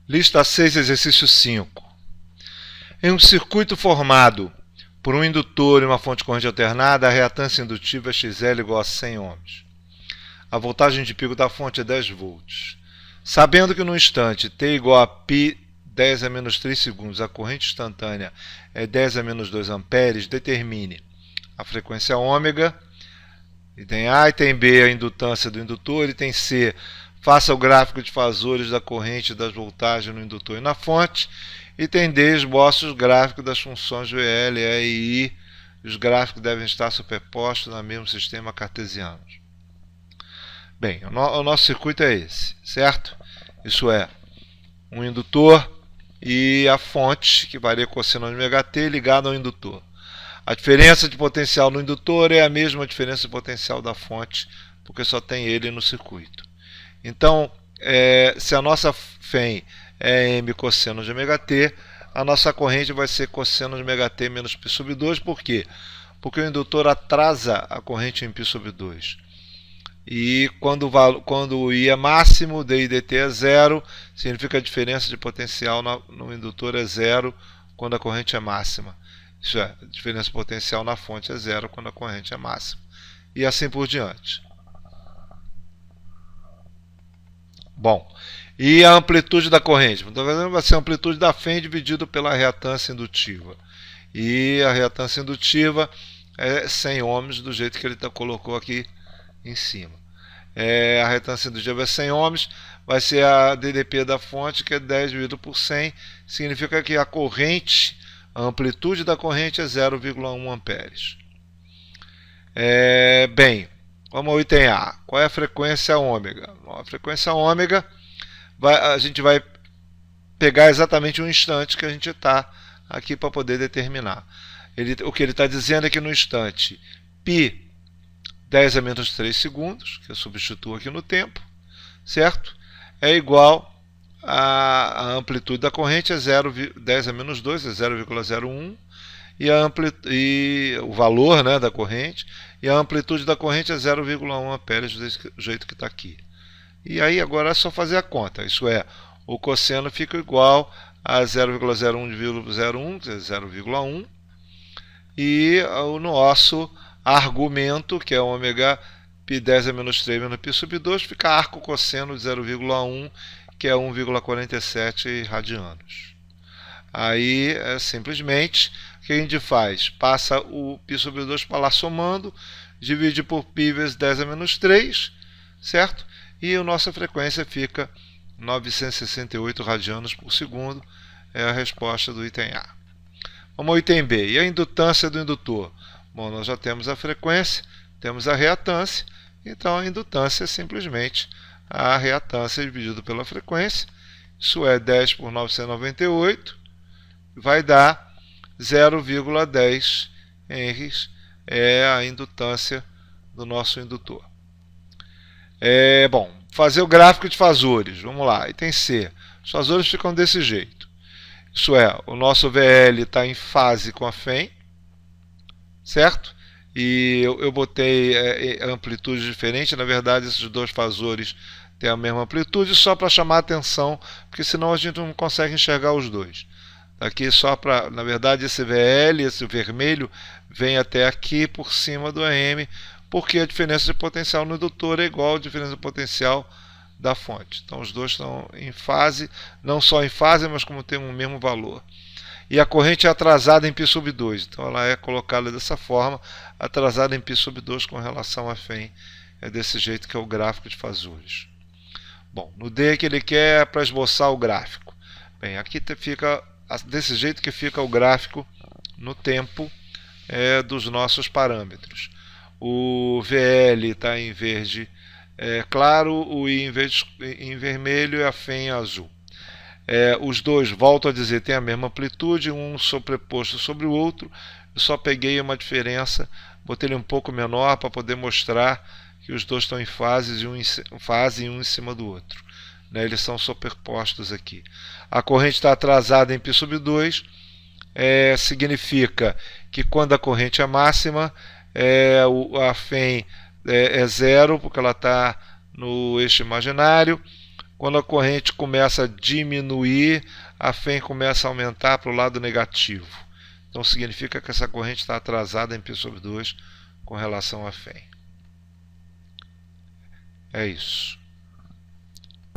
Lista 6, exercício 5. Em um circuito formado por um indutor e uma fonte de corrente alternada, a reatância indutiva XL igual a 100 ohms. A voltagem de pico da fonte é 10 volts. Sabendo que no instante t igual a π 10 a menos 3 segundos, a corrente instantânea é 10 a menos 2 amperes, determine a frequência ômega, item A, item B, a indutância do indutor, item C, faça o gráfico de fasores da corrente e das voltagens no indutor e na fonte. Item D, esboce os gráficos das funções VL, E e I. Os gráficos devem estar superpostos no mesmo sistema cartesiano. Bem, o nosso circuito é esse, certo? Isso é, um indutor e a fonte, que varia cosseno de ωt, ligado ao indutor. A diferença de potencial no indutor é a mesma diferença de potencial da fonte, porque só tem ele no circuito. Então, se a nossa FEM é m cosseno de ωt, a nossa corrente vai ser cosseno de ωt menos π sobre 2. Por quê? Porque o indutor atrasa a corrente em π sobre 2. E quando o I é máximo, d e dt é zero, significa que a diferença de potencial no indutor é zero quando a corrente é máxima. Isso é, a diferença de potencial na fonte é zero quando a corrente é máxima. E assim por diante. Bom, e a amplitude da corrente? Então, vai ser a amplitude da FEM dividido pela reatância indutiva. E a reatância indutiva é 100 ohms, do jeito que ele colocou aqui em cima. A reatância indutiva é 100 ohms, vai ser a DDP da fonte, que é 10 dividido por 100, significa que a corrente, a amplitude da corrente é 0,1 amperes. Bem, vamos ao item A. Qual é a frequência ômega? A frequência ômega, a gente vai pegar exatamente o instante que a gente está aqui para poder determinar. O que ele está dizendo é que no instante π 10 a menos 3 segundos, que eu substituo aqui no tempo, certo? É igual a amplitude da corrente é 10 a menos 2, é 0,01, e o valor, né, da corrente, e a amplitude da corrente é 0,1 amperes, do jeito que está aqui. E aí agora é só fazer a conta, isso é, o cosseno fica igual a 0,01 dividido por 0,1, que é 0,1, e o nosso argumento, que é ômega π 10 a menos 3 menos π sobre 2, fica arco cosseno de 0,1, que é 1,47 radianos. Aí, simplesmente, o que a gente faz? Passa o π sobre 2 para lá somando, divide por π vezes 10 a menos 3, certo? E a nossa frequência fica 968 radianos por segundo, é a resposta do item A. Vamos ao item B. E a indutância do indutor? Bom, nós já temos a frequência, temos a reatância, então a indutância é simplesmente a reatância dividido pela frequência, isso é 10 por 998, vai dar 0,10 henries, é a indutância do nosso indutor. Bom, fazer o gráfico de fasores, vamos lá, item C, os fasores ficam desse jeito, isso é, o nosso VL está em fase com a FEM, certo? E eu botei amplitude diferente, na verdade esses dois fasores têm a mesma amplitude, só para chamar a atenção, porque senão a gente não consegue enxergar os dois. Aqui só para, na verdade esse VL, esse vermelho, vem até aqui por cima do AM, porque a diferença de potencial no indutor é igual à diferença de potencial da fonte. Então os dois estão em fase, não só em fase, mas como tem o mesmo valor. E a corrente é atrasada em π sobre 2, então ela é colocada dessa forma, atrasada em π sobre 2 com relação à FEM, é desse jeito que é o gráfico de fasores. Bom, no D que ele quer é para esboçar o gráfico. Bem, aqui fica desse jeito que fica o gráfico no tempo dos nossos parâmetros. O VL está em verde claro, o I em vermelho e a FEM em azul. Os dois, volto a dizer, têm a mesma amplitude, um sobreposto sobre o outro. Eu só peguei uma diferença, botei ele um pouco menor para poder mostrar que os dois estão em fase e um em cima do outro. Eles são superpostos aqui. A corrente está atrasada em π sobre 2, significa que quando a corrente é máxima, a FEM é zero, porque ela está no eixo imaginário. Quando a corrente começa a diminuir, a FEM começa a aumentar para o lado negativo. Então significa que essa corrente está atrasada em π/2 com relação à FEM. É isso.